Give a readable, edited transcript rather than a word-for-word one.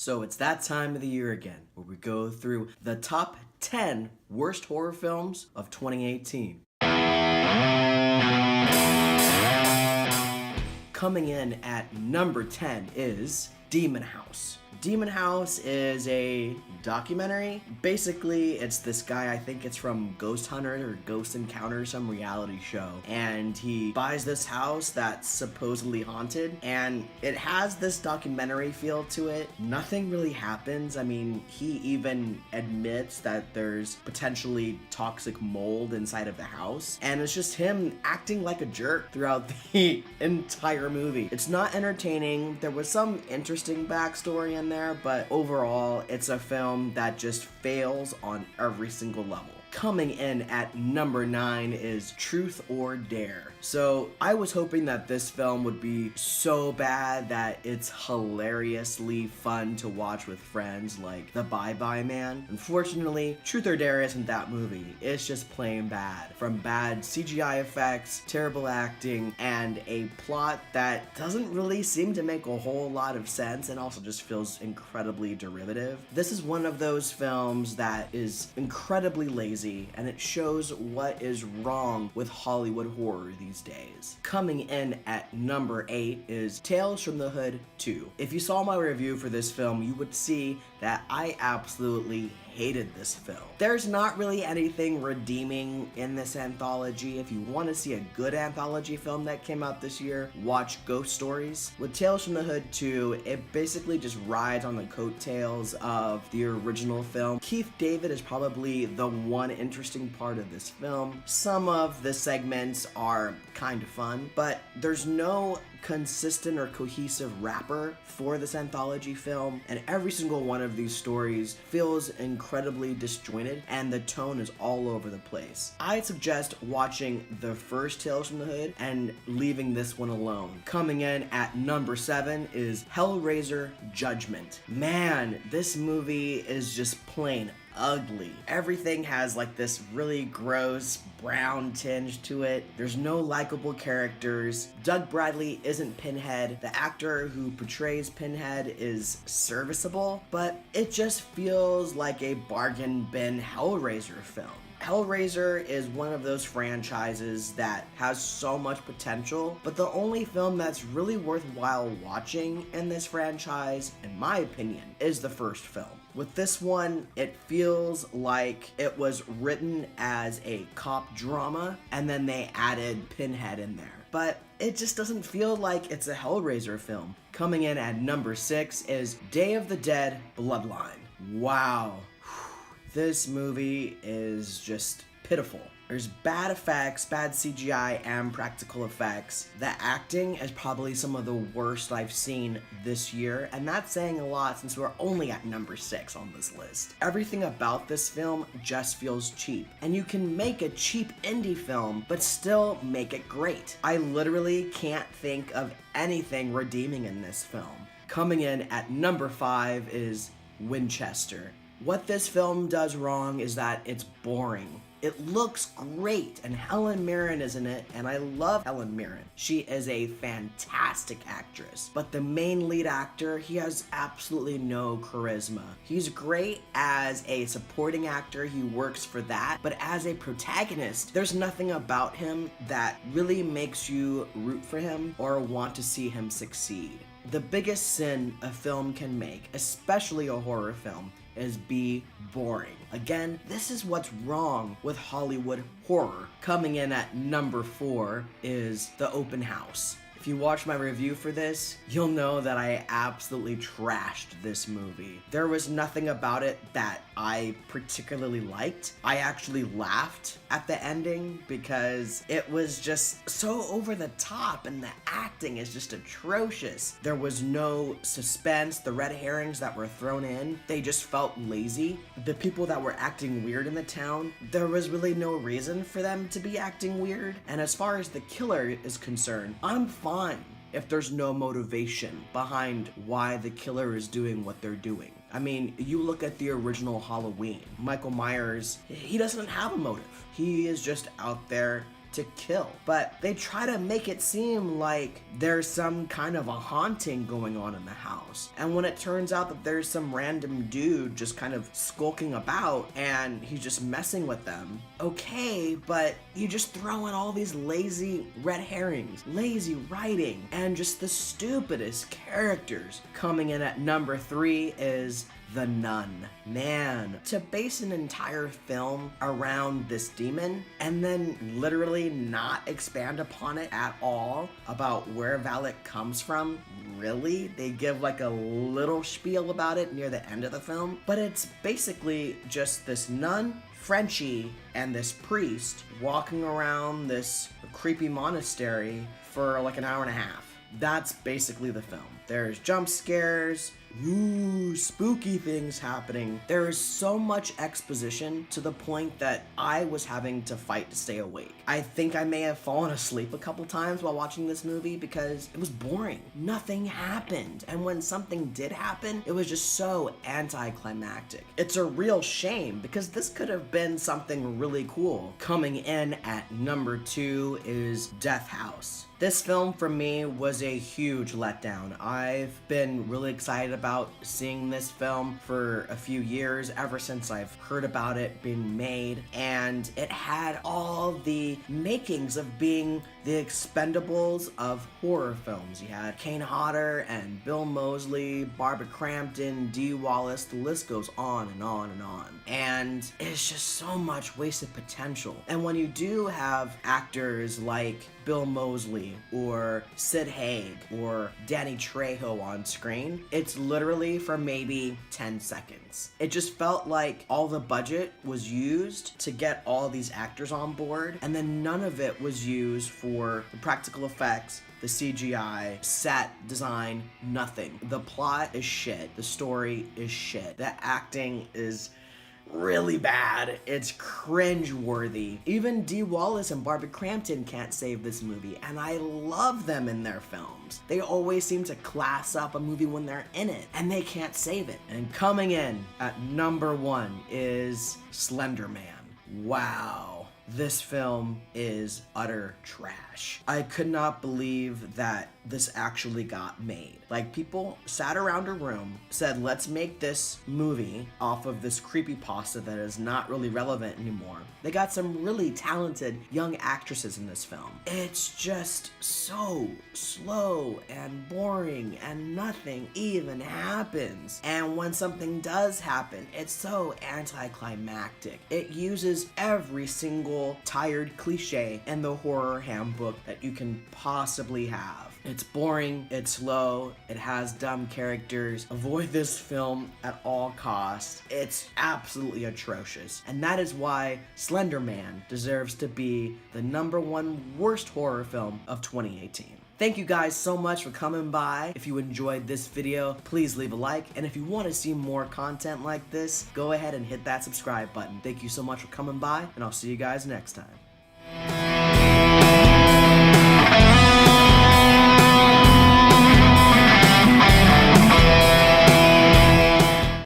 So it's that time of the year again where we go through the top 10 worst horror films of 2018. Coming in at number 10 is Demon House. Demon House is a documentary. Basically, it's this guy, I think it's from Ghost Hunter or Ghost Encounter, some reality show. And he buys this house that's supposedly haunted. And it has this documentary feel to it. Nothing really happens. I mean, he even admits that there's potentially toxic mold inside of the house. And it's just him acting like a jerk throughout the entire movie. It's not entertaining. There was some interesting backstory in there, but overall, it's a film that just fails on every single level. Coming in at number 9 is Truth or Dare. So I was hoping that this film would be so bad that it's hilariously fun to watch with friends like The Bye Bye Man. Unfortunately, Truth or Dare isn't that movie. It's just plain bad. From bad CGI effects, terrible acting, and a plot that doesn't really seem to make a whole lot of sense and also just feels incredibly derivative. This is one of those films that is incredibly lazy, and it shows what is wrong with Hollywood horror these days. Coming in at number 8 is Tales from the Hood 2. If you saw my review for this film, you would see that I absolutely hated this film. There's not really anything redeeming in this anthology. If you want to see a good anthology film that came out this year, watch Ghost Stories. With Tales from the Hood 2, it basically just rides on the coattails of the original film. Keith David is probably the one interesting part of this film. Some of the segments are kind of fun, but there's no consistent or cohesive wrapper for this anthology film, and every single one of these stories feels incredibly disjointed and the tone is all over the place. I'd suggest watching the first Tales from the Hood and leaving this one alone. Coming in at number 7 is Hellraiser Judgement. Man, this movie is just plain ugly. Everything has like this really gross brown tinge to it. There's no likable characters. Doug Bradley isn't Pinhead. The actor who portrays Pinhead is serviceable, but it just feels like a bargain bin Hellraiser film. Hellraiser is one of those franchises that has so much potential, but the only film that's really worthwhile watching in this franchise, in my opinion, is the first film. With this one, it feels like it was written as a cop drama, and then they added Pinhead in there. But it just doesn't feel like it's a Hellraiser film. Coming in at number 6 is Day of the Dead Bloodline. Wow. This movie is just pitiful. There's bad effects, bad CGI, and practical effects. The acting is probably some of the worst I've seen this year, and that's saying a lot since we're only at number 6 on this list. Everything about this film just feels cheap, and you can make a cheap indie film, but still make it great. I literally can't think of anything redeeming in this film. Coming in at number 5 is Winchester. What this film does wrong is that it's boring. It looks great, and Helen Mirren is in it, and I love Helen Mirren. She is a fantastic actress, but the main lead actor, he has absolutely no charisma. He's great as a supporting actor, he works for that, but as a protagonist, there's nothing about him that really makes you root for him or want to see him succeed. The biggest sin a film can make, especially a horror film, is be boring. Again, this is what's wrong with Hollywood horror. Coming in at number 4 is The Open House. If you watch my review for this, you'll know that I absolutely trashed this movie. There was nothing about it that I particularly liked. I actually laughed at the ending because it was just so over the top and the acting is just atrocious. There was no suspense. The red herrings that were thrown in, they just felt lazy. The people that were acting weird in the town, there was really no reason for them to be acting weird. And as far as the killer is concerned, I'm fine if there's no motivation behind why the killer is doing what they're doing. I mean, you look at the original Halloween, Michael Myers, he doesn't have a motive. He is just out there to kill. But they try to make it seem like there's some kind of a haunting going on in the house. And when it turns out that there's some random dude just kind of skulking about and he's just messing with them, okay, but you just throw in all these lazy red herrings, lazy writing, and just the stupidest characters. Coming in at number 3 is The Nun. Man, to base an entire film around this demon and then literally not expand upon it at all about where Valak comes from, really? They give like a little spiel about it near the end of the film, but it's basically just this nun, Frenchie, and this priest walking around this creepy monastery for like an hour and a half. That's basically the film. There's jump scares, spooky things happening. There is so much exposition to the point that I was having to fight to stay awake. I think I may have fallen asleep a couple times while watching this movie because it was boring. Nothing happened. And when something did happen, it was just so anticlimactic. It's a real shame because this could have been something really cool. Coming in at number 2 is Death House. This film for me was a huge letdown. I've been really excited about seeing this film for a few years, ever since I've heard about it being made, and it had all the makings of being the Expendables of horror films. You had Kane Hodder and Bill Moseley, Barbara Crampton, Dee Wallace, the list goes on and on and on. And it's just so much wasted potential. And when you do have actors like Bill Moseley or Sid Haig or Danny Trejo on screen, it's literally for maybe 10 seconds. It just felt like all the budget was used to get all these actors on board, and then none of it was used for the practical effects, the CGI, set design, nothing. The plot is shit. The story is shit. The acting is really bad. It's cringe-worthy. Even Dee Wallace and Barbara Crampton can't save this movie, and I love them in their films. They always seem to class up a movie when they're in it, and they can't save it. And coming in at number 1 is Slender Man. Wow. This film is utter trash. I could not believe that this actually got made. Like, people sat around a room, said, let's make this movie off of this creepypasta that is not really relevant anymore. They got some really talented young actresses in this film. It's just so slow and boring and nothing even happens. And when something does happen, it's so anticlimactic. It uses every single tired cliche in the horror handbook that you can possibly have. It's boring, it's slow, it has dumb characters. Avoid this film at all costs. It's absolutely atrocious. And that is why Slender Man deserves to be the number 1 worst horror film of 2018. Thank you guys so much for coming by. If you enjoyed this video, please leave a like. And if you want to see more content like this, go ahead and hit that subscribe button. Thank you so much for coming by, and I'll see you guys next time.